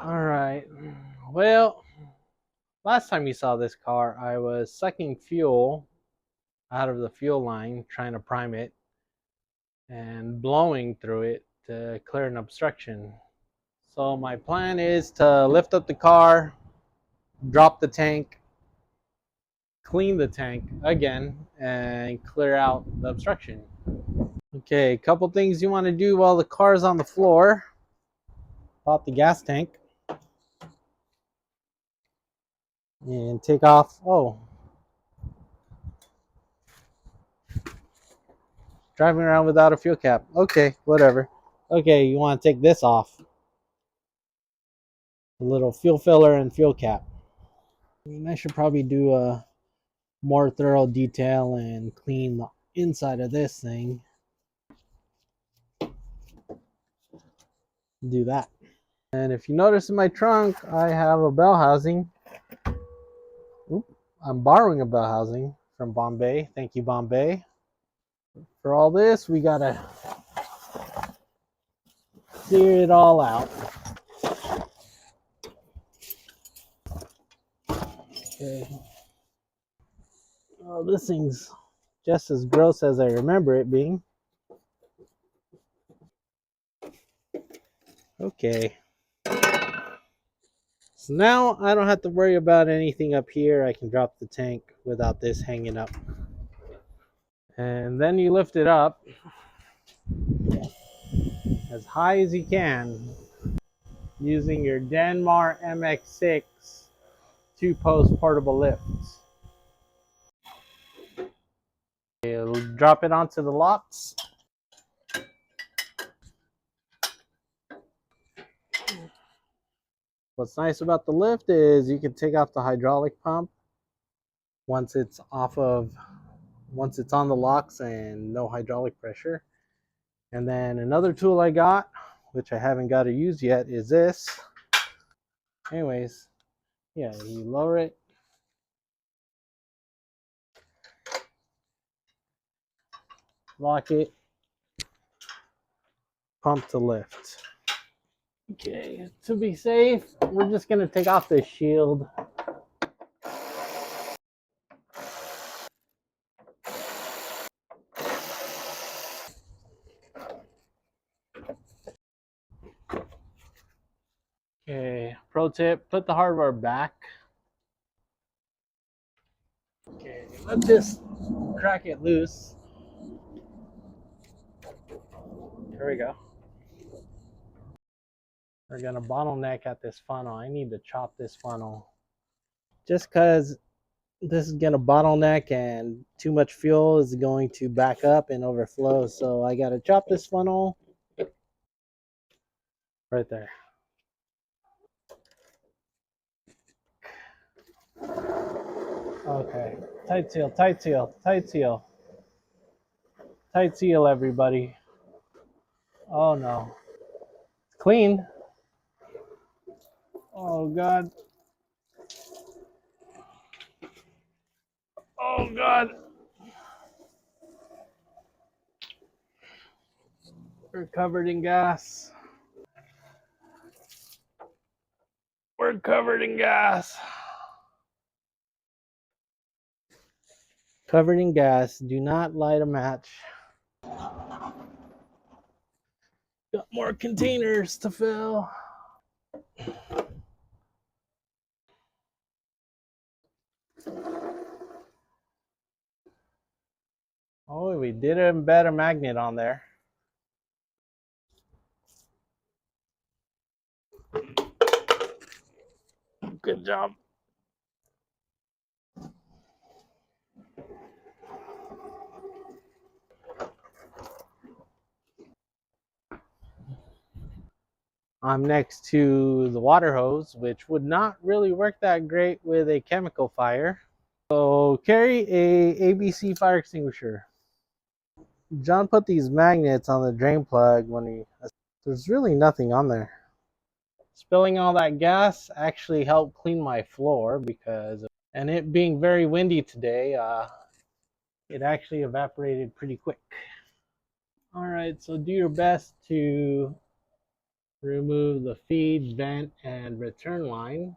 All right. Well, last time you saw this car, I was sucking fuel out of the fuel line, trying to prime it, and blowing through it to clear an obstruction. So my plan is to lift up the car, drop the tank, clean the tank again, and clear out the obstruction. Okay, a couple things you want to do while the car's on the floor. Pop the gas tank and take off. Oh, driving around without a fuel cap. Okay, whatever. Okay, you want to take this off. A little fuel filler and fuel cap. I should probably do a more thorough detail and clean the inside of this thing. Do that. And if you notice in my trunk, I have a bell housing. Oop, I'm borrowing a bell housing from Bombay. Thank you, Bombay. For all this, we gotta clear it all out. Okay. Oh, this thing's just as gross as I remember it being. Okay. So now I don't have to worry about anything up here. I can drop the tank without this hanging up. And then you lift it up as high as you can using your Danmar MX6 two-post portable lifts. You'll drop it onto the locks. What's nice about the lift is you can take off the hydraulic pump once it's on the locks and no hydraulic pressure. And then another tool I got, which I haven't got to use yet, is this. Anyways, yeah, you lower it. Lock it. Pump to lift. Okay, to be safe, we're just going to take off this shield. Okay, pro tip, put the hardware back. Okay, let's just crack it loose. Here we go. We're going to bottleneck at this funnel. I need to chop this funnel. Just because this is going to bottleneck and too much fuel is going to back up and overflow. So I got to chop this funnel right there. Okay, tight seal, tight seal, tight seal. Tight seal, everybody. Oh no. It's clean. Oh God. Oh God. We're covered in gas. We're covered in gas. Covered in gas. Do not light a match. Got more containers to fill. Oh, we did embed a magnet on there. Good job. I'm next to the water hose, which would not really work that great with a chemical fire. So carry a ABC fire extinguisher. John put these magnets on the drain plug there's really nothing on there. Spilling all that gas actually helped clean my floor and it being very windy today, it actually evaporated pretty quick. All right, so do your best to remove the feed, vent, and return line,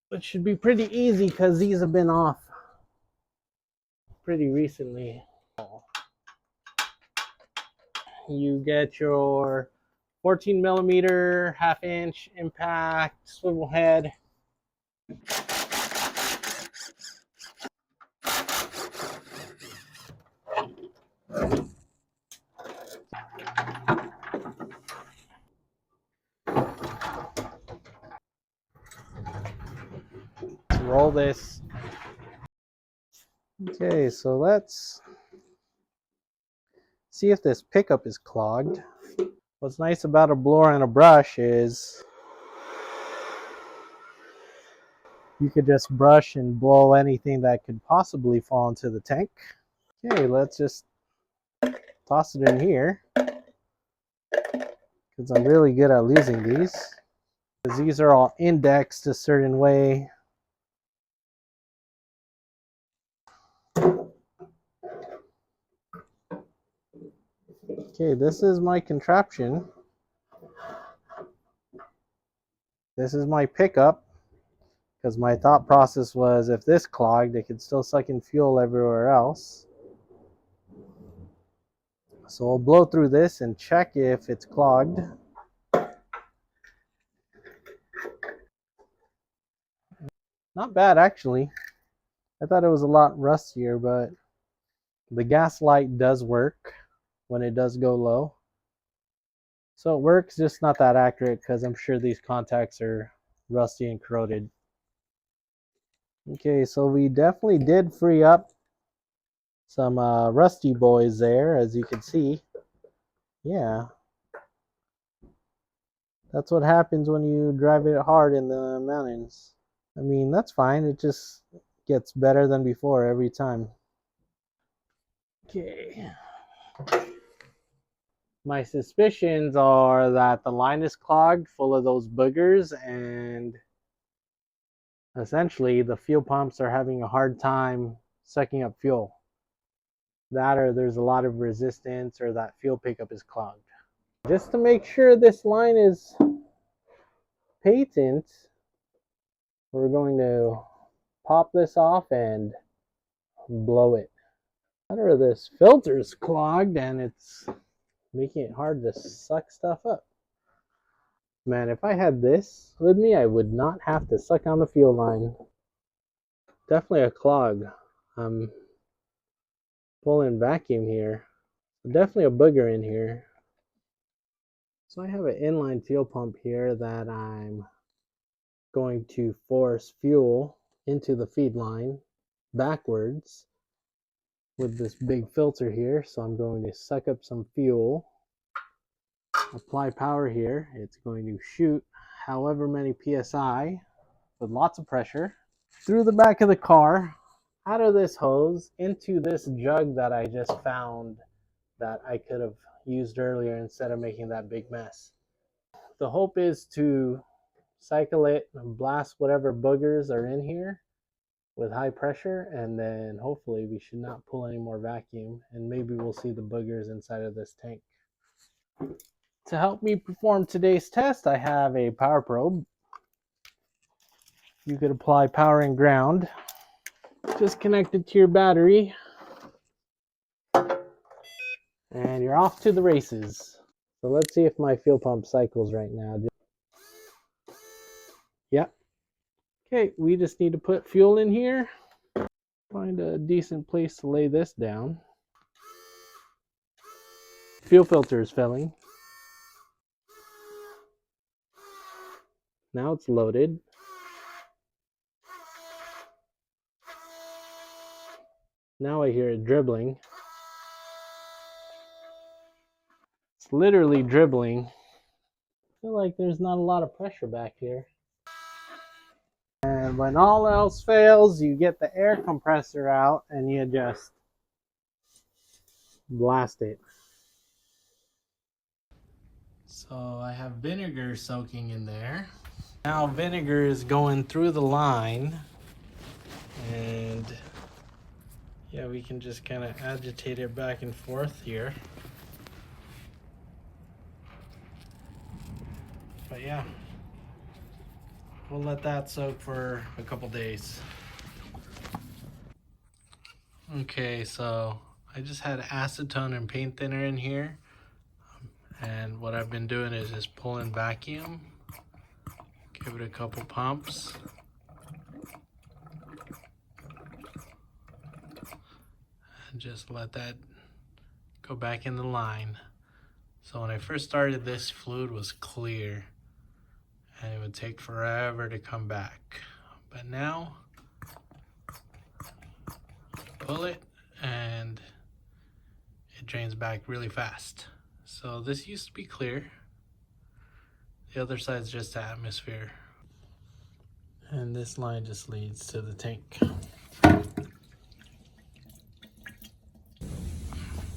which should be pretty easy because these have been off pretty recently. You get your 14 millimeter half-inch impact swivel head. Let's roll this. Okay, so let's see if this pickup is clogged. What's nice about a blower and a brush is you could just brush and blow anything that could possibly fall into the tank. Okay, let's just toss it in here because I'm really good at losing these. Because these are all indexed a certain way. Okay, this is my contraption. This is my pickup. Because my thought process was if this clogged, it could still suck in fuel everywhere else. So I'll blow through this and check if it's clogged. Not bad, actually. I thought it was a lot rustier, but the gas light does work when it does go low. So it works, just not that accurate because I'm sure these contacts are rusty and corroded. Okay, so we definitely did free up some rusty boys there, as you can see. Yeah, that's what happens when you drive it hard in the mountains. I mean, that's fine. It just gets better than before every time. Okay. My suspicions are that the line is clogged full of those boogers, and essentially the fuel pumps are having a hard time sucking up fuel. That or there's a lot of resistance or that fuel pickup is clogged. Just to make sure this line is patent, we're going to pop this off and blow it. Or this filter is clogged and it's making it hard to suck stuff up. Man, if I had this with me, I would not have to suck on the fuel line. Definitely a clog. I'm pulling vacuum here. Definitely a booger in here. So I have an inline fuel pump here that I'm going to force fuel into the feed line backwards with this big filter here. So I'm going to suck up some fuel, apply power here. It's going to shoot however many psi with lots of pressure through the back of the car, out of this hose, into this jug that I just found that I could have used earlier instead of making that big mess. The hope is to cycle it and blast whatever boogers are in here with high pressure, and then hopefully we should not pull any more vacuum, and maybe we'll see the boogers inside of this tank. To help me perform today's test, I have a power probe. You could apply power and ground. Just connect it to your battery, and you're off to the races. So let's see if my fuel pump cycles right now. Yep. Okay, we just need to put fuel in here. Find a decent place to lay this down. Fuel filter is filling. Now it's loaded. Now I hear it dribbling. It's literally dribbling. I feel like there's not a lot of pressure back here. And when all else fails, you get the air compressor out and you just blast it. So I have vinegar soaking in there. Now vinegar is going through the line, and yeah, we can just kind of agitate it back and forth here. But yeah, we'll let that soak for a couple days. Okay, so I just had acetone and paint thinner in here, and what I've been doing is just pulling vacuum, give it a couple pumps, and just let that go back in the line. So when I first started, this fluid was clear and it would take forever to come back, but now pull it and it drains back really fast. So this used to be clear. The other side's just atmosphere. And this line just leads to the tank.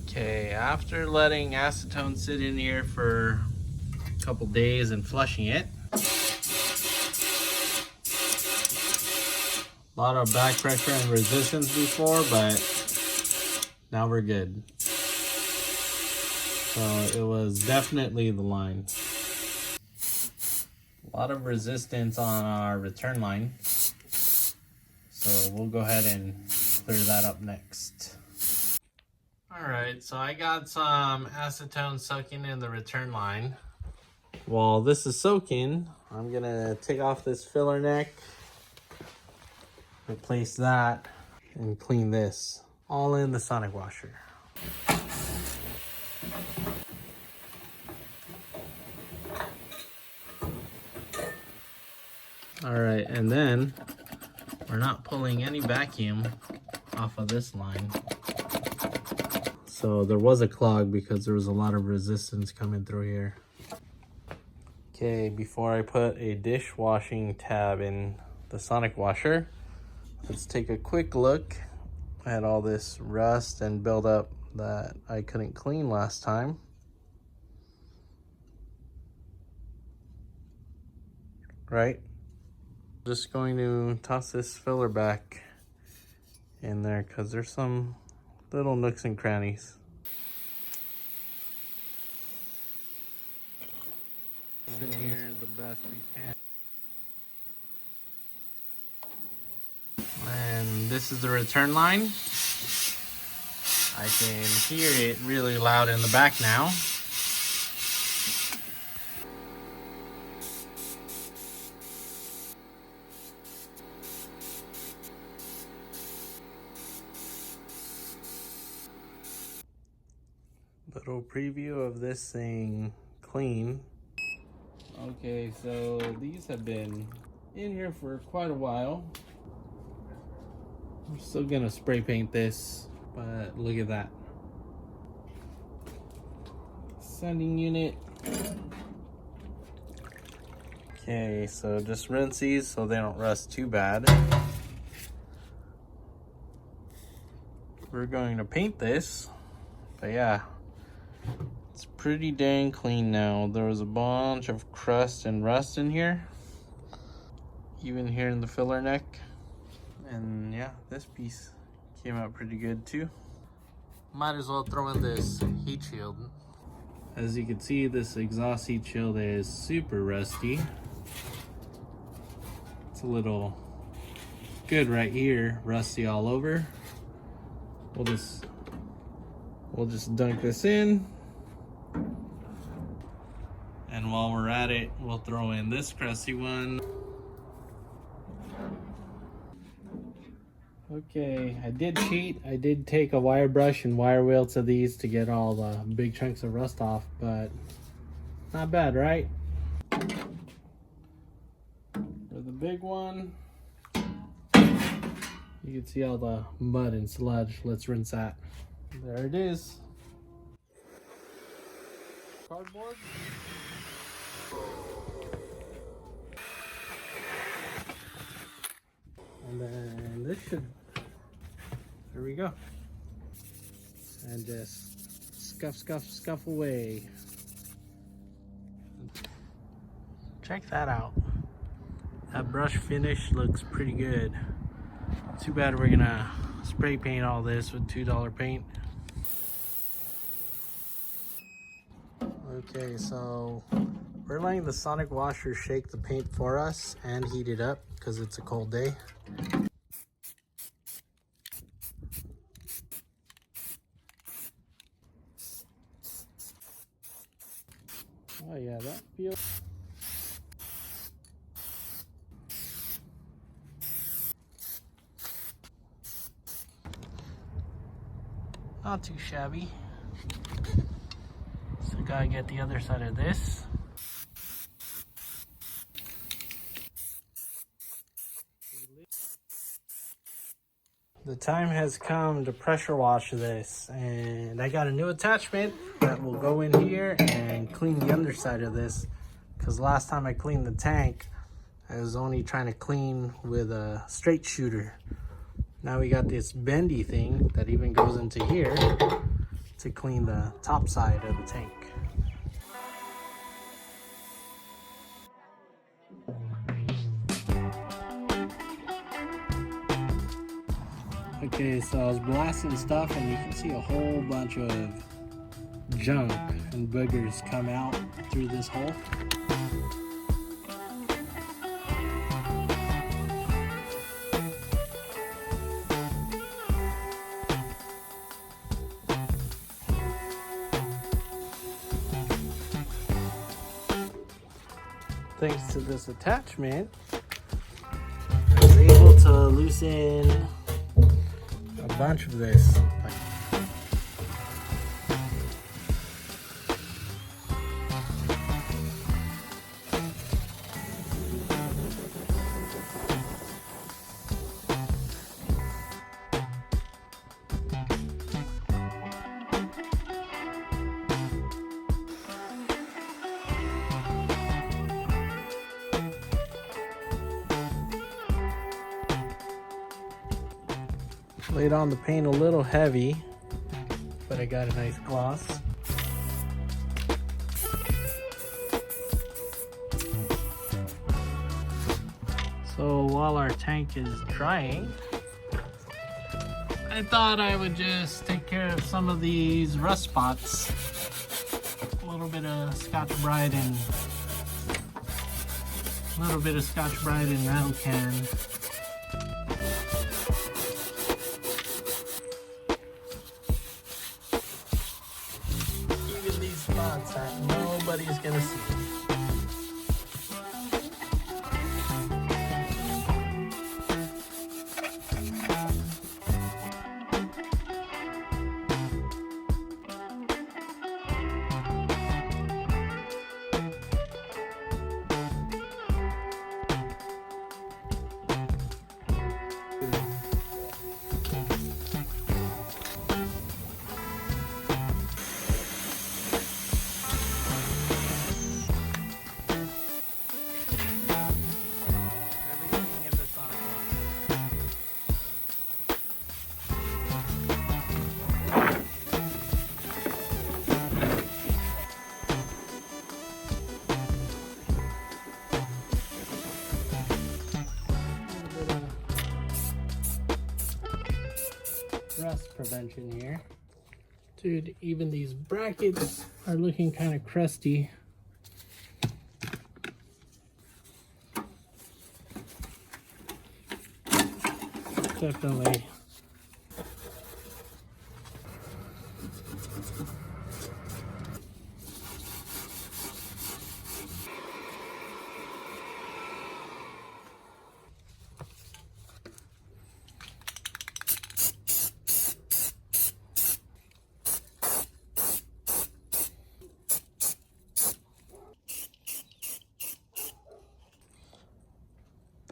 Okay, after letting acetone sit in here for a couple days and flushing it, a lot of back pressure and resistance before, but now we're good. So it was definitely the line. A lot of resistance on our return line. So we'll go ahead and clear that up next. Alright, so I got some acetone soaking in the return line. While this is soaking, I'm gonna take off this filler neck, replace that, and clean this. All in the sonic washer. Alright, and then we're not pulling any vacuum off of this line. So there was a clog because there was a lot of resistance coming through here. Okay, before I put a dishwashing tab in the sonic washer, let's take a quick look at all this rust and buildup that I couldn't clean last time. Right? Just going to toss this filler back in there because there's some little nooks and crannies. In here the best we can. And this is the return line. I can hear it really loud in the back now. Little preview of this thing clean. Okay, so these have been in here for quite a while. I'm still gonna spray paint this, but look at that. Sanding unit. Okay, so just rinse these so they don't rust too bad. We're going to paint this, but yeah, it's pretty dang clean now. There was a bunch of crust and rust in here, even here in the filler neck. And yeah, this piece came out pretty good too. Might as well throw in this heat shield. As you can see, this exhaust heat shield is super rusty. It's a little good right here, rusty all over. We'll just dunk this in. And while we're at it, we'll throw in this crusty one. Okay, I did cheat. I did take a wire brush and wire wheel to these to get all the big chunks of rust off, but not bad, right? For the big one, you can see all the mud and sludge. Let's rinse that. There it is. Cardboard. And then this should, there we go. And just scuff, scuff, scuff away. Check that out. That brush finish looks pretty good. Too bad we're gonna spray paint all this with $2 paint. Okay, so We're letting the sonic washer shake the paint for us and heat it up because it's a cold day. Oh yeah, that feels... not too shabby. So gotta get the other side of this. The time has come to pressure wash this, and I got a new attachment that will go in here and clean the underside of this, because last time I cleaned the tank I was only trying to clean with a straight shooter. Now we got this bendy thing that even goes into here to clean the top side of the tank. Okay, so I was blasting stuff and you can see a whole bunch of junk and boogers come out through this hole. Thanks to this attachment, I was able to loosen a bunch of this. Laid on the paint a little heavy, but I got a nice gloss. So while our tank is drying, I thought I would just take care of some of these rust spots. A little bit of Scotch-Brite and metal can. Even these spots that nobody's gonna see. Rust prevention here. Dude, even these brackets are looking kind of crusty. Definitely.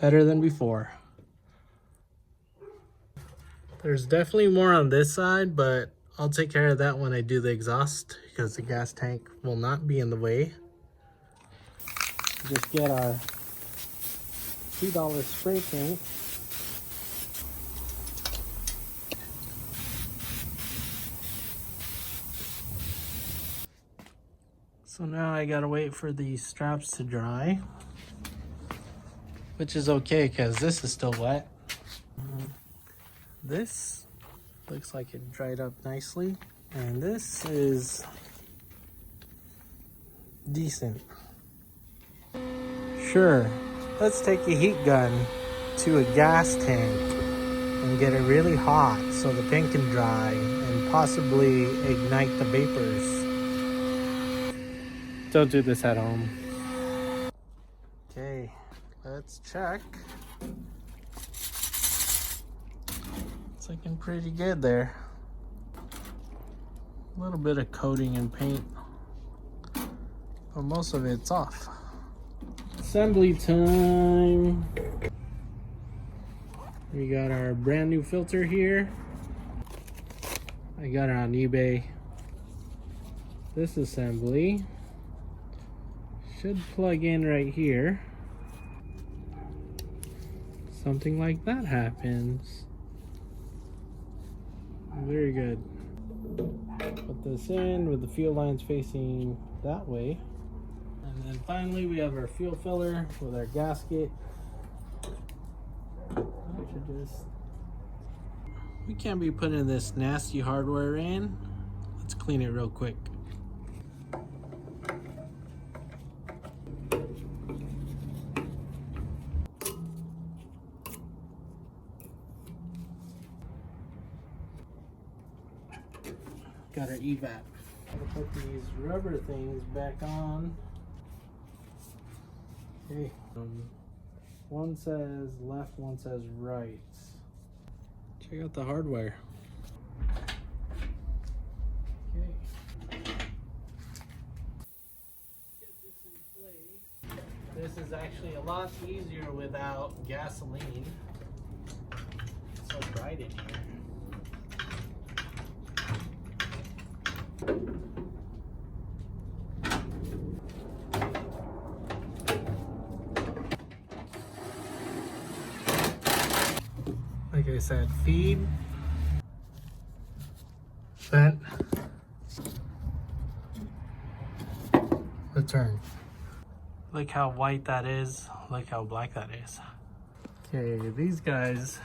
Better than before. There's definitely more on this side, but I'll take care of that when I do the exhaust because the gas tank will not be in the way. Just get our $2 spray paint. So now I gotta wait for these straps to dry, which is okay because this is still wet. This looks like it dried up nicely, and this is decent. Sure, let's take a heat gun to a gas tank and get it really hot so the paint can dry and possibly ignite the vapors. Don't do this at home. Okay, let's check. It's looking pretty good there. A little bit of coating and paint, but most of it's off. Assembly time. We got our brand new filter here. I got it on eBay. This assembly should plug in right here. Something like that happens. Very good. Put this in with the fuel lines facing that way. And then finally we have our fuel filler with our gasket. We can't be putting this nasty hardware in. Let's clean it real quick. Got our evap. We'll put these rubber things back on. Okay. One says left, one says right. Check out the hardware. Okay. Get this in place. This is actually a lot easier without gasoline. It's so bright in here. Like I said, feed, vent, return. Look how white that is. Look how black that is. Okay, these guys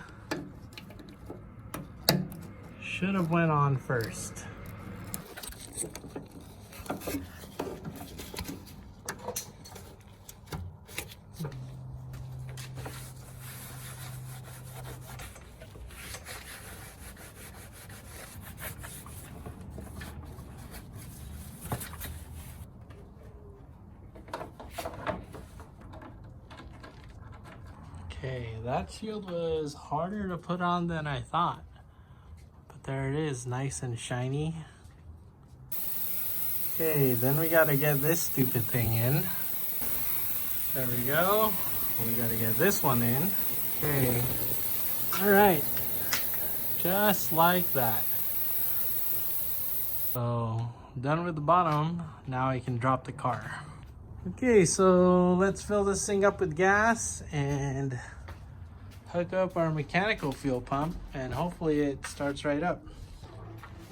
should have went on first. Okay, that shield was harder to put on than I thought. But there it is, nice and shiny. Okay, then we gotta get this stupid thing in. There we go. We gotta get this one in. Okay. Alright. Just like that. So, done with the bottom. Now I can drop the car. Okay, so let's fill this thing up with gas and hook up our mechanical fuel pump, and hopefully it starts right up.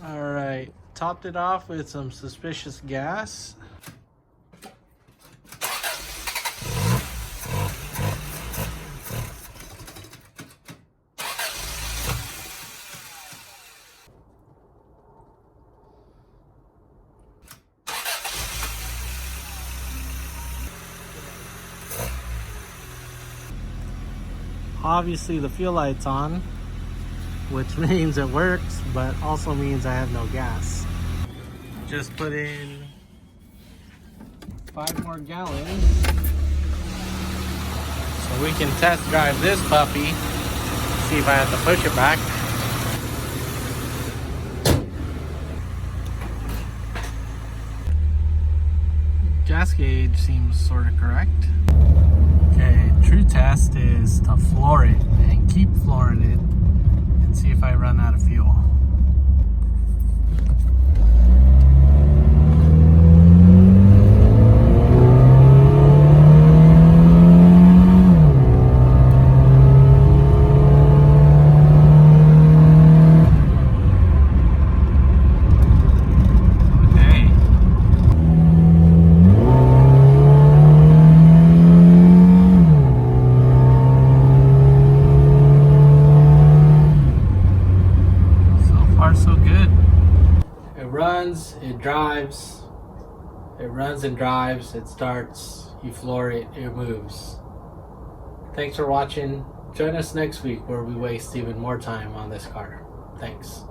All right, topped it off with some suspicious gas. Obviously the fuel light's on, which means it works, but also means I have no gas. Just put in 5 more gallons so we can test drive this puppy, see if I have to push it back. Gas gauge seems sort of correct. Okay, true test is to floor it and keep flooring it and see if I run out of fuel. It runs and drives, it starts, you floor it, it moves. Thanks for watching. Join us next week where we waste even more time on this car. Thanks.